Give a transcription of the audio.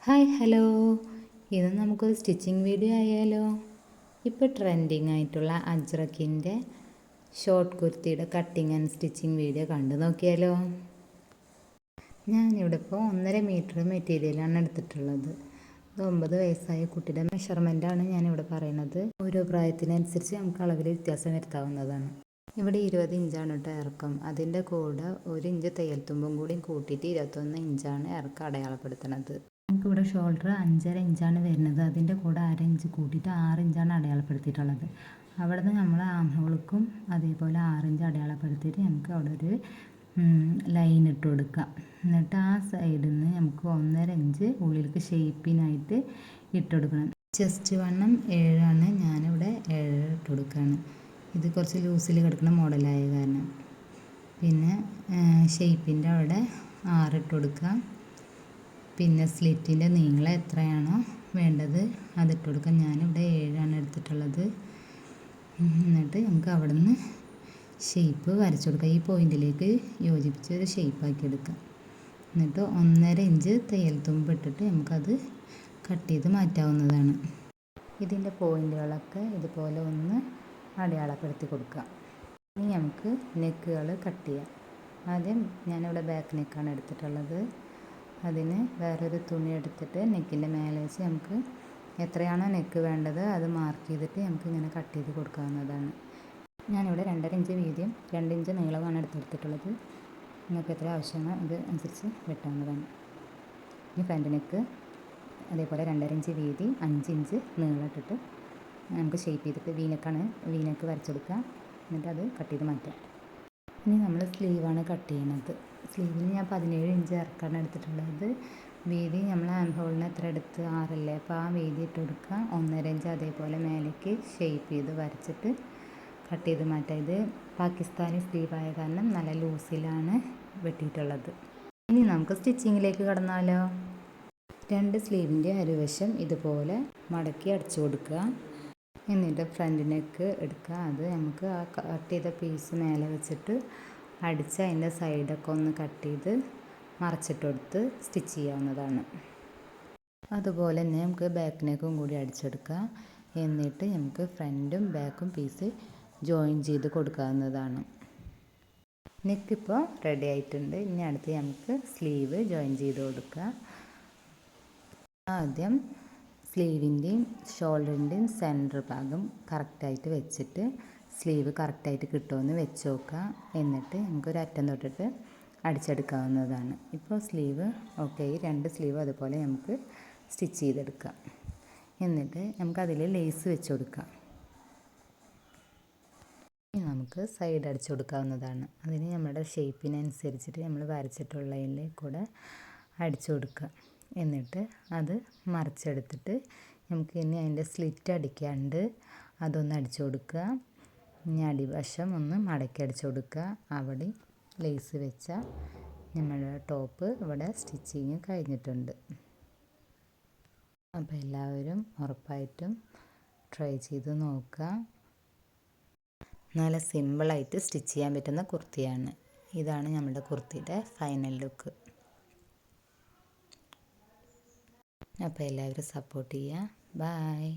Hi hello, ഇത് നമുക്കൊരു stitching video ആയാലോ. ഇപ്പോൾ ട്രെൻഡിങ് ആയിട്ടുള്ള അജ്രക്കിൻ്റെ ഷോർട്ട് കുർത്തിയുടെ കട്ടിങ് ആൻഡ് സ്റ്റിച്ചിങ് വീഡിയോ കണ്ടു നോക്കിയാലോ. ഞാനിവിടെ ഇപ്പോൾ 1.5 മീറ്റർ മെറ്റീരിയലാണ് എടുത്തിട്ടുള്ളത്. 9 വയസ്സായ കുട്ടിയുടെ മെഷർമെൻറ്റാണ് ഞാനിവിടെ പറയുന്നത്. ഓരോ പ്രായത്തിനനുസരിച്ച് നമുക്ക് അളവിൽ വ്യത്യാസം വരുത്താവുന്നതാണ്. ഇവിടെ 20 ഇഞ്ചാണ് കേട്ടോ ഇറക്കം. അതിൻ്റെ കൂടെ 1 ഇഞ്ച് തയ്യൽ തുമ്പും കൂടി കൂട്ടിയിട്ട് 21 ഇഞ്ചാണ് ഇറക്കം അടയാളപ്പെടുത്തുന്നത്. നമുക്കിവിടെ ഷോൾഡർ 5.5 ഇഞ്ചാണ് വരുന്നത്. അതിൻ്റെ കൂടെ 1/2 ഇഞ്ച് കൂട്ടിയിട്ട് 6 ഇഞ്ചാണ് അടയാളപ്പെടുത്തിയിട്ടുള്ളത്. അവിടെ നിന്ന് നമ്മൾ ആം ഹോൾക്കും അതേപോലെ 6 ഇഞ്ച് അടയാളപ്പെടുത്തിയിട്ട് നമുക്ക് അവിടെ ഒരു ലൈൻ ഇട്ട് കൊടുക്കാം. എന്നിട്ട് ആ സൈഡിൽ നിന്ന് നമുക്ക് 1.5 ഇഞ്ച് ഉള്ളിലേക്ക് ഷേപ്പിനായിട്ട് ഇട്ട് കൊടുക്കണം. ചെസ്റ്റ് വണ്ണം 7 ആണ്, ഞാനിവിടെ 7 ഇട്ട് കൊടുക്കുകയാണ്. ഇത് കുറച്ച് ലൂസിൽ കിടക്കുന്ന മോഡലായ കാരണം. പിന്നെ ഷേപ്പിൻ്റെ അവിടെ 6 ഇട്ട് കൊടുക്കുക. പിന്നെ സ്ലിറ്റിൻ്റെ നീളം എത്രയാണോ വേണ്ടത് അതിട്ട് കൊടുക്കാം. ഞാനിവിടെ 7 ആണ് എടുത്തിട്ടുള്ളത്. എന്നിട്ട് നമുക്ക് അവിടെ നിന്ന് ഷേപ്പ് വരച്ചു കൊടുക്കാം. ഈ പോയിൻറ്റിലേക്ക് യോജിപ്പിച്ച് ഒരു ഷേപ്പാക്കി എടുക്കാം. എന്നിട്ട് 1.5 ഇഞ്ച് തയ്യൽ തുമ്പ് ഇട്ടിട്ട് നമുക്കത് കട്ട് ചെയ്ത് മാറ്റാവുന്നതാണ്. ഇതിൻ്റെ പോയിൻറ്റുകളൊക്കെ ഇതുപോലെ ഒന്ന് അടയാളപ്പെടുത്തി കൊടുക്കാം. ഇനി നമുക്ക് നെക്കുകൾ കട്ട് ചെയ്യാം. ആദ്യം ഞാനിവിടെ ബാക്ക് നെക്കാണ് എടുത്തിട്ടുള്ളത്. അതിന് വേറൊരു തുണി എടുത്തിട്ട് നെക്കിൻ്റെ മേലെ വെച്ച് നമുക്ക് എത്രയാണോ നെക്ക് വേണ്ടത് അത് മാർക്ക് ചെയ്തിട്ട് നമുക്ക് ഇങ്ങനെ കട്ട് ചെയ്ത് കൊടുക്കാവുന്നതാണ്. ഞാനിവിടെ 2.5 ഇഞ്ച് വീതിയും 2 ഇഞ്ച് നീളമാണ് എടുത്തിട്ടുള്ളത്. നിങ്ങൾക്ക് എത്ര ആവശ്യമാണോ അത് അനുസരിച്ച് വെട്ടാവുന്നതാണ്. ഈ ഫ്രണ്ട് നെക്ക് അതേപോലെ 2.5 ഇഞ്ച് വീതി 5 ഇഞ്ച് നീളം ഇട്ടിട്ട് നമുക്ക് ഷേപ്പ് ചെയ്തിട്ട് വീനെക്ക് വരച്ചെടുക്കുക. എന്നിട്ട് അത് കട്ട് ചെയ്ത് മാറ്റാം. ഇനി നമ്മൾ സ്ലീവാണ് കട്ട് ചെയ്യുന്നത്. സ്ലീവിന് ഞാൻ 17 ഇഞ്ച് ഇറക്കാണ് എടുത്തിട്ടുള്ളത്. വീതി നമ്മൾ ആം ഹോളിന് എത്ര എടുത്ത് 6 അല്ലേ, അപ്പോൾ ആ വീതി ഇട്ട് കൊടുക്കുക. 1.5 ഇഞ്ച് അതേപോലെ മേലേക്ക് ഷേപ്പ് ചെയ്ത് വരച്ചിട്ട് കട്ട് ചെയ്ത് മാറ്റാം. ഇത് പാകിസ്ഥാനി സ്ലീവായ കാരണം നല്ല ലൂസിലാണ് വെട്ടിയിട്ടുള്ളത്. ഇനി നമുക്ക് സ്റ്റിച്ചിങ്ങിലേക്ക് കടന്നാലോ. 2 സ്ലീവിൻ്റെ അരുവശം ഇതുപോലെ മടക്കി അടിച്ചു കൊടുക്കുക. എന്നിട്ട് ഫ്രണ്ട് നെക്ക് എടുക്കുക. അത് നമുക്ക് ആ കട്ട് ചെയ്ത പീസ് മേലെ വെച്ചിട്ട് അടിച്ച് അതിൻ്റെ സൈഡൊക്കെ ഒന്ന് കട്ട് ചെയ്ത് മറച്ചിട്ട് കൊടുത്ത് സ്റ്റിച്ച് ചെയ്യാവുന്നതാണ്. അതുപോലെ തന്നെ നമുക്ക് ബാക്ക് നെക്കും കൂടി അടിച്ചെടുക്കുക. എന്നിട്ട് നമുക്ക് ഫ്രണ്ടും ബാക്കും പീസ് ജോയിൻ ചെയ്ത് കൊടുക്കാവുന്നതാണ്. നെക്കിപ്പോൾ റെഡി ആയിട്ടുണ്ട്. ഇനി അടുത്ത് നമുക്ക് സ്ലീവ് ജോയിൻ ചെയ്ത് കൊടുക്കുക. ആദ്യം സ്ലീവിൻ്റെയും ഷോൾഡറിൻ്റെയും സെൻറ്റർ ഭാഗം കറക്റ്റായിട്ട് വെച്ചിട്ട് സ്ലീവ് കറക്റ്റായിട്ട് കിട്ടുമെന്ന് വെച്ച് നോക്കുക. എന്നിട്ട് നമുക്കൊരു അറ്റം തൊട്ടിട്ട് അടിച്ചെടുക്കാവുന്നതാണ്. ഇപ്പോൾ സ്ലീവ് ഓക്കെ, 2 സ്ലീവ് അതുപോലെ നമുക്ക് സ്റ്റിച്ച് ചെയ്തെടുക്കാം. എന്നിട്ട് നമുക്കതിൽ ലേസ് വെച്ച് കൊടുക്കാം. ഇനി നമുക്ക് സൈഡ് അടിച്ചു കൊടുക്കാവുന്നതാണ്. അതിന് നമ്മുടെ ഷേപ്പിനനുസരിച്ചിട്ട് നമ്മൾ വരച്ചിട്ടുള്ളതിൽ കൂടെ അടിച്ചു കൊടുക്കുക. എന്നിട്ട് അത് മറിച്ചെടുത്തിട്ട് നമുക്ക് ഇനി അതിൻ്റെ സ്ലിറ്റ് അടിക്കാണ്ട് അതൊന്ന് അടിച്ചു കൊടുക്കുക. ഇനി അടിവശം ഒന്ന് മടക്കി അടിച്ചു കൊടുക്കുക. അവിടെ ലേസ് വെച്ചാൽ നമ്മുടെ ടോപ്പ് ഇവിടെ സ്റ്റിച്ചിങ് കഴിഞ്ഞിട്ടുണ്ട്. അപ്പോൾ എല്ലാവരും ഉറപ്പായിട്ടും ട്രൈ ചെയ്ത് നോക്കുക. നല്ല സിമ്പിളായിട്ട് സ്റ്റിച്ച് ചെയ്യാൻ പറ്റുന്ന കുർത്തിയാണ്. ഇതാണ് നമ്മുടെ കുർത്തിയുടെ ഫൈനൽ ലുക്ക്. അപ്പോൾ എല്ലാവരും സപ്പോർട്ട് ചെയ്യുക. ബൈ.